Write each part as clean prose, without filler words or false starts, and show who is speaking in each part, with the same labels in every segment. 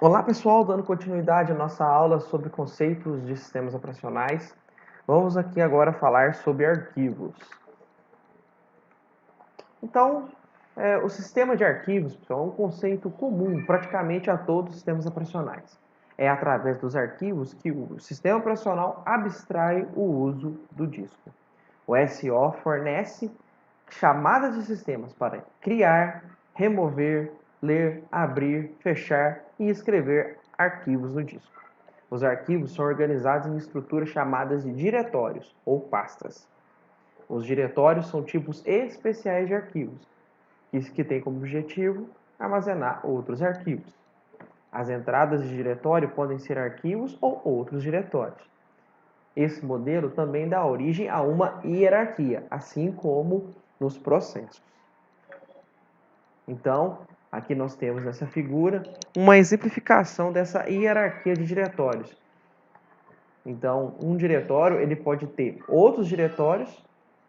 Speaker 1: Olá pessoal, dando continuidade à nossa aula sobre conceitos de sistemas operacionais, vamos aqui agora falar sobre arquivos. Então, o sistema de arquivos pessoal, é um conceito comum praticamente a todos os sistemas operacionais. É através dos arquivos que o sistema operacional abstrai o uso do disco. O SO fornece chamadas de sistemas para criar, remover, ler, abrir, fechar e escrever arquivos no disco. Os arquivos são organizados em estruturas chamadas de diretórios ou pastas. Os diretórios são tipos especiais de arquivos, que têm como objetivo armazenar outros arquivos. As entradas de diretório podem ser arquivos ou outros diretórios. Esse modelo também dá origem a uma hierarquia, assim como nos processos. Então, aqui nós temos nessa figura uma exemplificação dessa hierarquia de diretórios. Então, um diretório ele pode ter outros diretórios,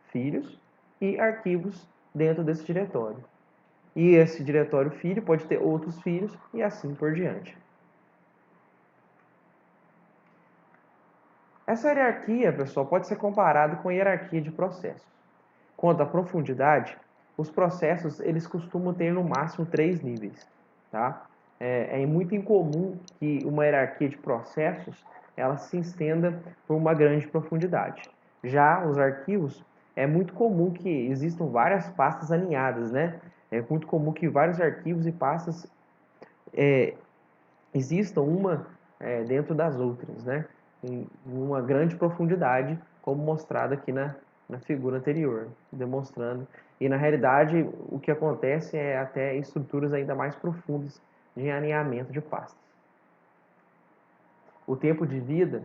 Speaker 1: filhos, e arquivos dentro desse diretório. E esse diretório filho pode ter outros filhos e assim por diante. Essa hierarquia, pessoal, pode ser comparada com a hierarquia de processos. Quanto à profundidade, os processos eles costumam ter no máximo 3 níveis. Tá? É muito incomum que uma hierarquia de processos ela se estenda por uma grande profundidade. Já os arquivos, é muito comum que existam várias pastas alinhadas, né? É muito comum que vários arquivos e pastas existam uma dentro das outras, né? Em uma grande profundidade, como mostrado aqui na figura anterior, demonstrando. E na realidade, o que acontece é até estruturas ainda mais profundas de alinhamento de pastas. O tempo de vida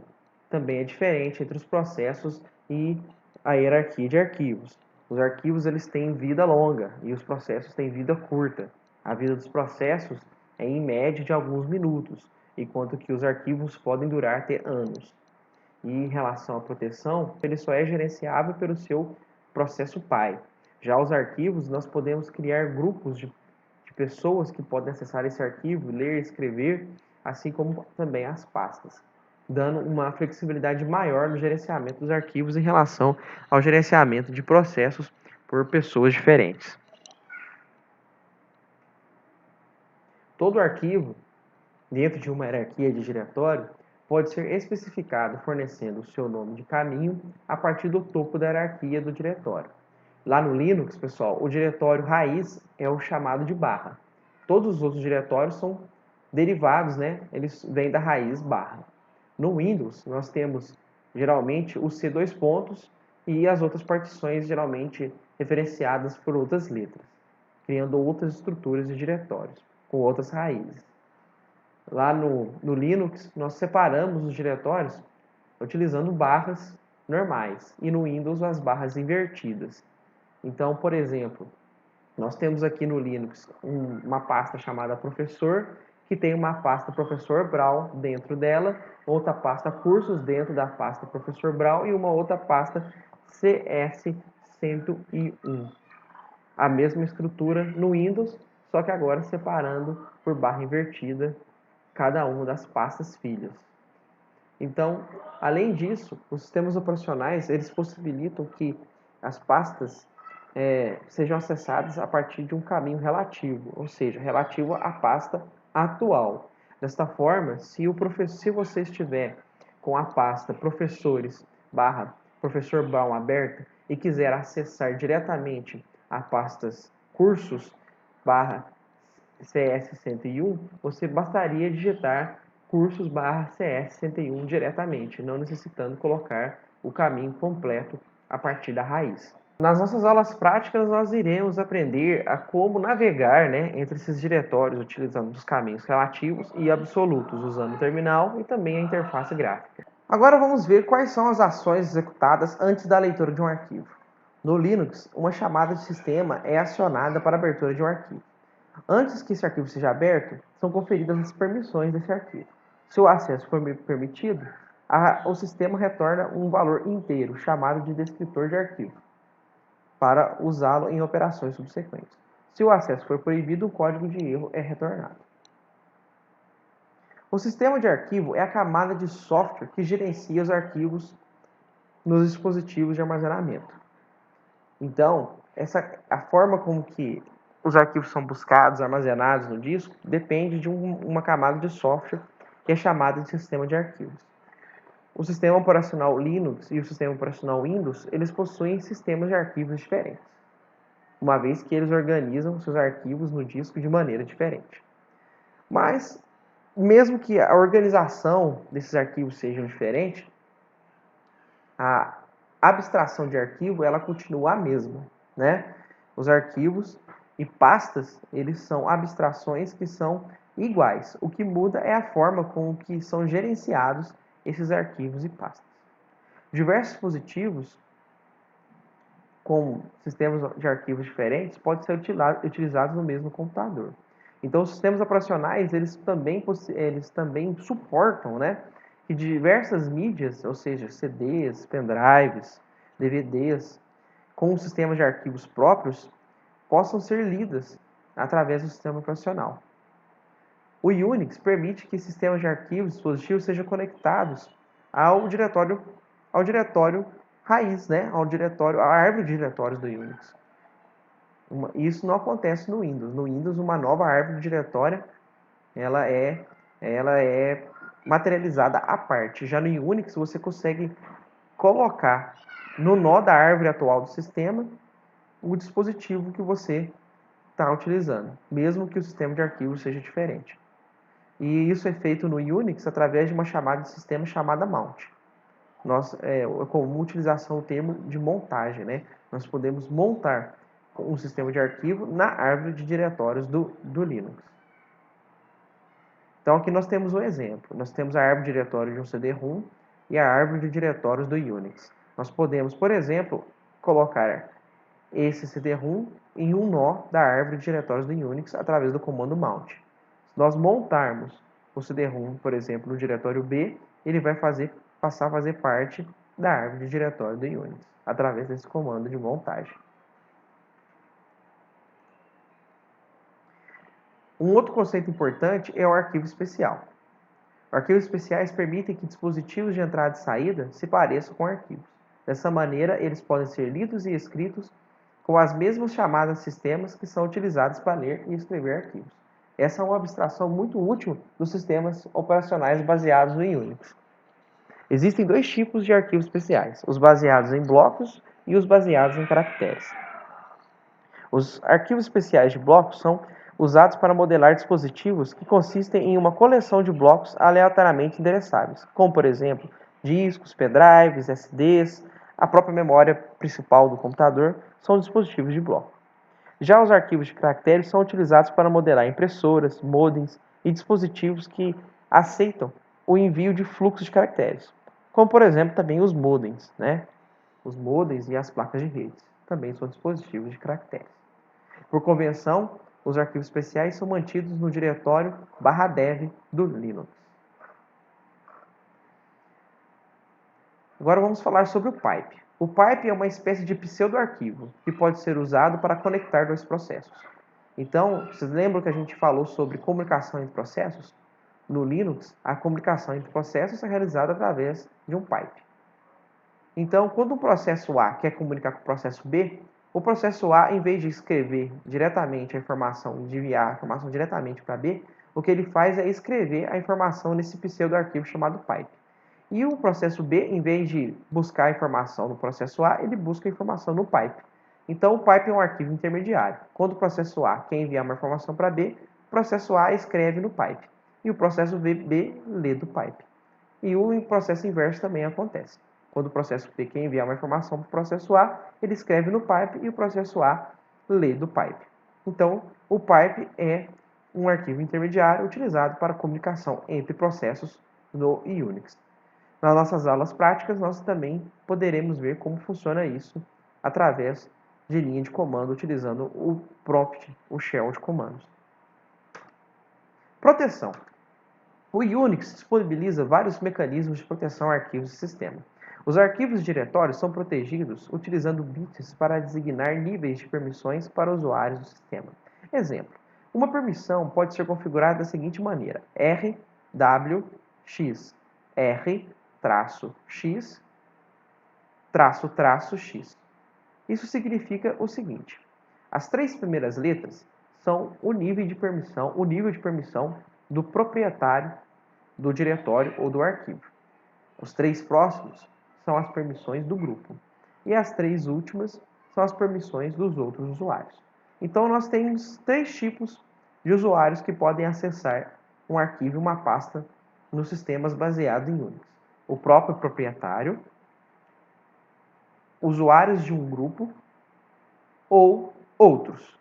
Speaker 1: também é diferente entre os processos e a hierarquia de arquivos. Os arquivos eles têm vida longa e os processos têm vida curta. A vida dos processos é em média de alguns minutos, enquanto que os arquivos podem durar até anos. E em relação à proteção, ele só é gerenciável pelo seu processo pai. Já os arquivos, nós podemos criar grupos de pessoas que podem acessar esse arquivo, ler, escrever, assim como também as pastas, dando uma flexibilidade maior no gerenciamento dos arquivos em relação ao gerenciamento de processos por pessoas diferentes. Todo arquivo, dentro de uma hierarquia de diretório, pode ser especificado fornecendo o seu nome de caminho a partir do topo da hierarquia do diretório. Lá no Linux, pessoal, o diretório raiz é o chamado de barra. Todos os outros diretórios são derivados, né? Eles vêm da raiz barra. No Windows, nós temos geralmente o C2 pontos e as outras partições geralmente referenciadas por outras letras, criando outras estruturas de diretórios com outras raízes. Lá no Linux, nós separamos os diretórios utilizando barras normais e no Windows as barras invertidas. Então, por exemplo, nós temos aqui no Linux uma pasta chamada professor, que tem uma pasta professor Brawl dentro dela, outra pasta cursos dentro da pasta professor Brawl e uma outra pasta CS101. A mesma estrutura no Windows, só que agora separando por barra invertida cada uma das pastas filhas. Então, além disso, os sistemas operacionais eles possibilitam que as pastas sejam acessadas a partir de um caminho relativo, ou seja, relativo à pasta atual. Desta forma, se você estiver com a pasta professores barra professor Brown aberta e quiser acessar diretamente a pastas cursos barra CS101, você bastaria digitar cursos barra CS101 diretamente, não necessitando colocar o caminho completo a partir da raiz. Nas nossas aulas práticas, nós iremos aprender a como navegar, né, entre esses diretórios utilizando os caminhos relativos e absolutos, usando o terminal e também a interface gráfica. Agora vamos ver quais são as ações executadas antes da leitura de um arquivo. No Linux, uma chamada de sistema é acionada para a abertura de um arquivo. Antes que esse arquivo seja aberto, são conferidas as permissões desse arquivo. Se o acesso for permitido, o sistema retorna um valor inteiro, chamado de descritor de arquivo, para usá-lo em operações subsequentes. Se o acesso for proibido, o código de erro é retornado. O sistema de arquivo é a camada de software que gerencia os arquivos nos dispositivos de armazenamento. Então, a forma como que os arquivos são buscados, armazenados no disco, depende de uma camada de software que é chamada de sistema de arquivos. O sistema operacional Linux e o sistema operacional Windows, eles possuem sistemas de arquivos diferentes, uma vez que eles organizam seus arquivos no disco de maneira diferente. Mas, mesmo que a organização desses arquivos seja diferente, a abstração de arquivo ela continua a mesma, né? Os arquivos e pastas, eles são abstrações que são iguais. O que muda é a forma com que são gerenciados esses arquivos e pastas. Diversos dispositivos com sistemas de arquivos diferentes podem ser utilizados no mesmo computador. Então, os sistemas operacionais, eles também suportam, né, que diversas mídias, ou seja, CDs, pendrives, DVDs, com sistemas de arquivos próprios, possam ser lidas através do sistema operacional. O Unix permite que sistemas de arquivos dispositivos sejam conectados ao diretório raiz, né, à árvore de diretórios do Unix. Isso não acontece no Windows. No Windows, uma nova árvore diretória ela é materializada à parte. Já no Unix, você consegue colocar no nó da árvore atual do sistema o dispositivo que você está utilizando, mesmo que o sistema de arquivos seja diferente. E isso é feito no Unix através de uma chamada de sistema chamada mount. Com utilização do termo de montagem, né? Nós podemos montar um sistema de arquivo na árvore de diretórios do Linux. Então aqui nós temos um exemplo. Nós temos a árvore de diretório de um CD-ROM e a árvore de diretórios do Unix. Nós podemos, por exemplo, colocar esse CD-ROM em um nó da árvore de diretórios do Unix através do comando mount. Se nós montarmos o CD-ROM, por exemplo, no diretório B, ele vai passar a fazer parte da árvore de diretório do Unix, através desse comando de montagem. Um outro conceito importante é o arquivo especial. Arquivos especiais permitem que dispositivos de entrada e saída se pareçam com arquivos. Dessa maneira, eles podem ser lidos e escritos com as mesmas chamadas sistemas que são utilizados para ler e escrever arquivos. Essa é uma abstração muito útil dos sistemas operacionais baseados no Unix. Existem dois tipos de arquivos especiais, os baseados em blocos e os baseados em caracteres. Os arquivos especiais de blocos são usados para modelar dispositivos que consistem em uma coleção de blocos aleatoriamente endereçáveis, como, por exemplo, discos, pendrives, SDs, a própria memória principal do computador, são dispositivos de bloco. Já os arquivos de caracteres são utilizados para modelar impressoras, modems e dispositivos que aceitam o envio de fluxo de caracteres, como, por exemplo, também os modems, né? Os modems e as placas de rede também são dispositivos de caracteres. Por convenção, os arquivos especiais são mantidos no diretório /dev do Linux. Agora vamos falar sobre o pipe. O pipe é uma espécie de pseudo-arquivo que pode ser usado para conectar dois processos. Então, vocês lembram que a gente falou sobre comunicação entre processos? No Linux, a comunicação entre processos é realizada através de um pipe. Então, quando o processo A quer comunicar com o processo B, o processo A, em vez de escrever diretamente a informação e de enviar a informação diretamente para B, o que ele faz é escrever a informação nesse pseudo-arquivo chamado pipe. E o processo B, em vez de buscar a informação no processo A, ele busca a informação no pipe. Então, o pipe é um arquivo intermediário. Quando o processo A quer enviar uma informação para B, o processo A escreve no pipe. E o processo B lê do pipe. E o processo inverso também acontece. Quando o processo B quer enviar uma informação para o processo A, ele escreve no pipe e o processo A lê do pipe. Então, o pipe é um arquivo intermediário utilizado para comunicação entre processos no Unix. Nas nossas aulas práticas, nós também poderemos ver como funciona isso através de linha de comando, utilizando o prompt, o shell de comandos. Proteção. O Unix disponibiliza vários mecanismos de proteção a arquivos e sistema. Os arquivos e diretórios são protegidos utilizando bits para designar níveis de permissões para usuários do sistema. Exemplo: uma permissão pode ser configurada da seguinte maneira: R WX, R, X, X. Isso significa o seguinte: as 3 primeiras letras são o nível de permissão do proprietário do diretório ou do arquivo. Os 3 próximos são as permissões do grupo. E as 3 últimas são as permissões dos outros usuários. Então, nós temos 3 tipos de usuários que podem acessar um arquivo e uma pasta nos sistemas baseados em Unix. O próprio proprietário, usuários de um grupo ou outros.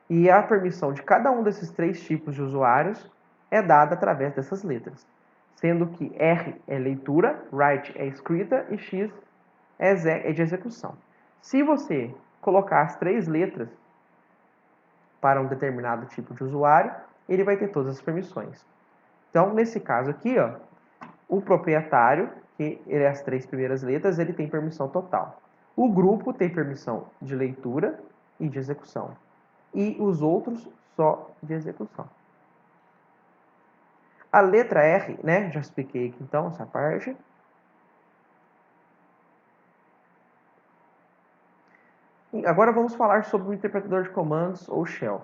Speaker 1: E a permissão de cada um desses 3 tipos de usuários é dada através dessas letras, sendo que R é leitura, write é escrita e X é de execução. Se você colocar as 3 letras para um determinado tipo de usuário, ele vai ter todas as permissões. Então, nesse caso aqui, ó, o proprietário, que ele é as 3 primeiras letras, ele tem permissão total. O grupo tem permissão de leitura e de execução. E os outros só de execução. A letra R, né, já expliquei aqui então essa parte. E agora vamos falar sobre o interpretador de comandos ou shell.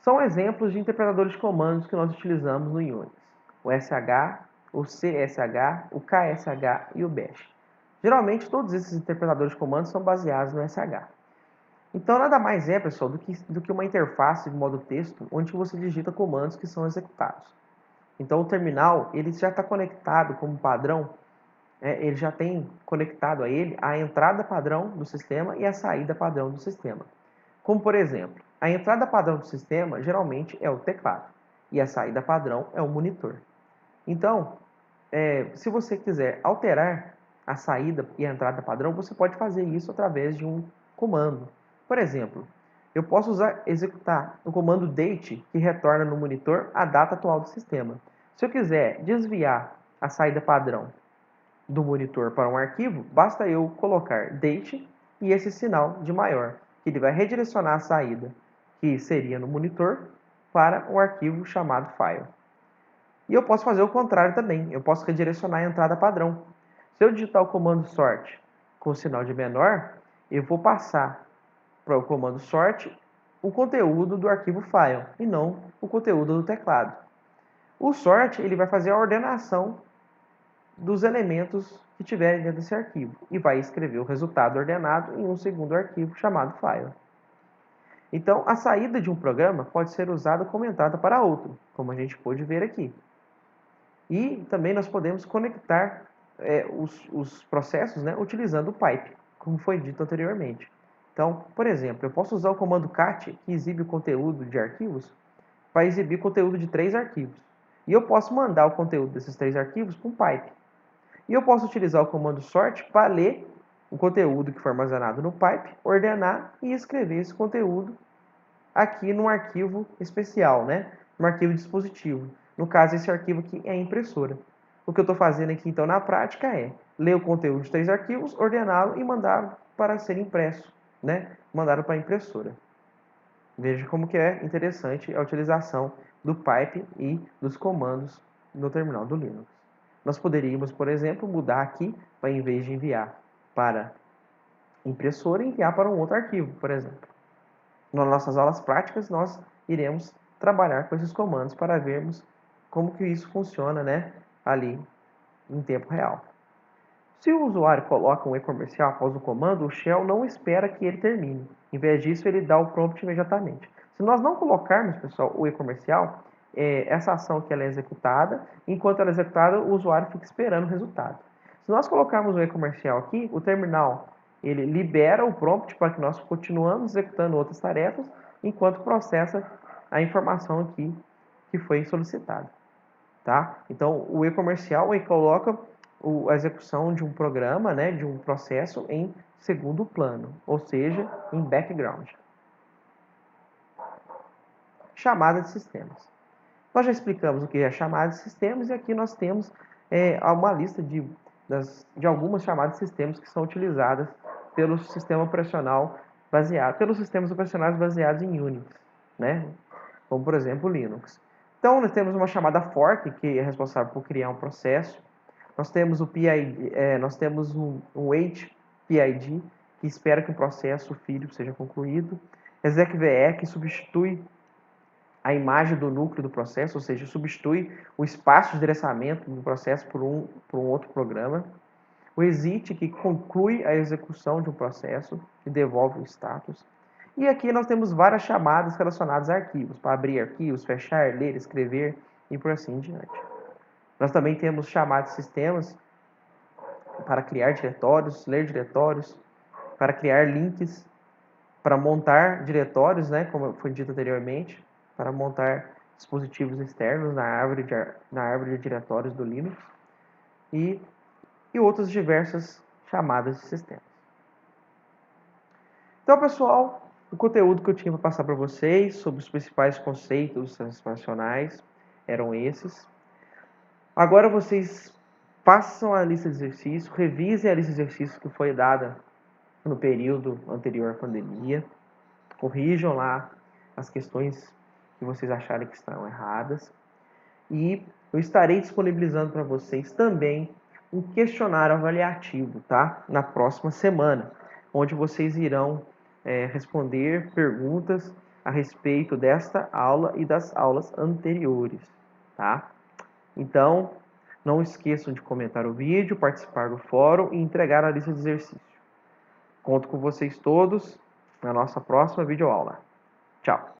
Speaker 1: São exemplos de interpretadores de comandos que nós utilizamos no Unix. O SH, o CSH, o KSH e o bash. Geralmente todos esses interpretadores de comandos são baseados no SH. Então nada mais é, pessoal, do que uma interface de modo texto onde você digita comandos que são executados. Então o terminal ele já está conectado como padrão, ele já tem conectado a ele a entrada padrão do sistema e a saída padrão do sistema. Como por exemplo, a entrada padrão do sistema geralmente é o teclado e a saída padrão é o monitor. Então, se você quiser alterar a saída e a entrada padrão, você pode fazer isso através de um comando. Por exemplo, eu posso executar o comando date, que retorna no monitor a data atual do sistema. Se eu quiser desviar a saída padrão do monitor para um arquivo, basta eu colocar date e esse sinal de maior, que ele vai redirecionar a saída, que seria no monitor, para um arquivo chamado file. E eu posso fazer o contrário também, eu posso redirecionar a entrada padrão. Se eu digitar o comando sort com o sinal de menor, eu vou passar para o comando sort o conteúdo do arquivo file e não o conteúdo do teclado. O sort ele vai fazer a ordenação dos elementos que tiverem dentro desse arquivo e vai escrever o resultado ordenado em um segundo arquivo chamado file. Então, a saída de um programa pode ser usada como entrada para outro, como a gente pôde ver aqui. E também nós podemos conectar os processos, né, utilizando o pipe, como foi dito anteriormente. Então, por exemplo, eu posso usar o comando cat, que exibe o conteúdo de arquivos, para exibir conteúdo de 3 arquivos. E eu posso mandar o conteúdo desses 3 arquivos para um pipe. E eu posso utilizar o comando sort para ler o conteúdo que foi armazenado no pipe, ordenar e escrever esse conteúdo aqui num arquivo especial, né? Num arquivo dispositivo. No caso, esse arquivo aqui é a impressora. O que eu estou fazendo aqui, então, na prática é ler o conteúdo de 3 arquivos, ordená-lo e mandá-lo para ser impresso, né? Mandá-lo para a impressora. Veja como que é interessante a utilização do pipe e dos comandos no terminal do Linux. Nós poderíamos, por exemplo, mudar aqui, para em vez de enviar para impressora, enviar para um outro arquivo, por exemplo. Nas nossas aulas práticas, nós iremos trabalhar com esses comandos para vermos como que isso funciona, né, ali em tempo real. Se o usuário coloca um e-comercial após o comando, o shell não espera que ele termine. Em vez disso, ele dá o prompt imediatamente. Se nós não colocarmos, pessoal, o e-comercial, essa ação que ela é executada, enquanto ela é executada, o usuário fica esperando o resultado. Se nós colocarmos o e-comercial aqui, o terminal ele libera o prompt para que nós continuamos executando outras tarefas, enquanto processa a informação aqui que foi solicitada. Tá? Então, o e-comercial ele coloca a execução de um programa, né, de um processo em segundo plano, ou seja, em background. Chamada de sistemas. Nós já explicamos o que é chamada de sistemas e aqui nós temos uma lista de algumas chamadas de sistemas que são utilizadas pelo sistema operacional pelos sistemas operacionais baseados em Unix, né? Como por exemplo o Linux. Então, nós temos uma chamada fork, que é responsável por criar um processo. Nós temos o PID, nós temos um wait PID, que espera que o processo filho seja concluído. execve, que substitui a imagem do núcleo do processo, ou seja, substitui o espaço de endereçamento do processo por um outro programa. O exit, que conclui a execução de um processo e devolve o status. E aqui nós temos várias chamadas relacionadas a arquivos, para abrir arquivos, fechar, ler, escrever e por assim em diante. Nós também temos chamadas de sistemas para criar diretórios, ler diretórios, para criar links, para montar diretórios, né, como foi dito anteriormente, para montar dispositivos externos na árvore de diretórios do Linux e outras diversas chamadas de sistemas. Então, pessoal, o conteúdo que eu tinha para passar para vocês sobre os principais conceitos translacionais eram esses. Agora vocês façam a lista de exercícios, revisem a lista de exercícios que foi dada no período anterior à pandemia, corrijam lá as questões que vocês acharem que estão erradas e eu estarei disponibilizando para vocês também um questionário avaliativo, tá? Na próxima semana, onde vocês irão responder perguntas a respeito desta aula e das aulas anteriores, tá? Então, não esqueçam de comentar o vídeo, participar do fórum e entregar a lista de exercícios. Conto com vocês todos na nossa próxima videoaula. Tchau!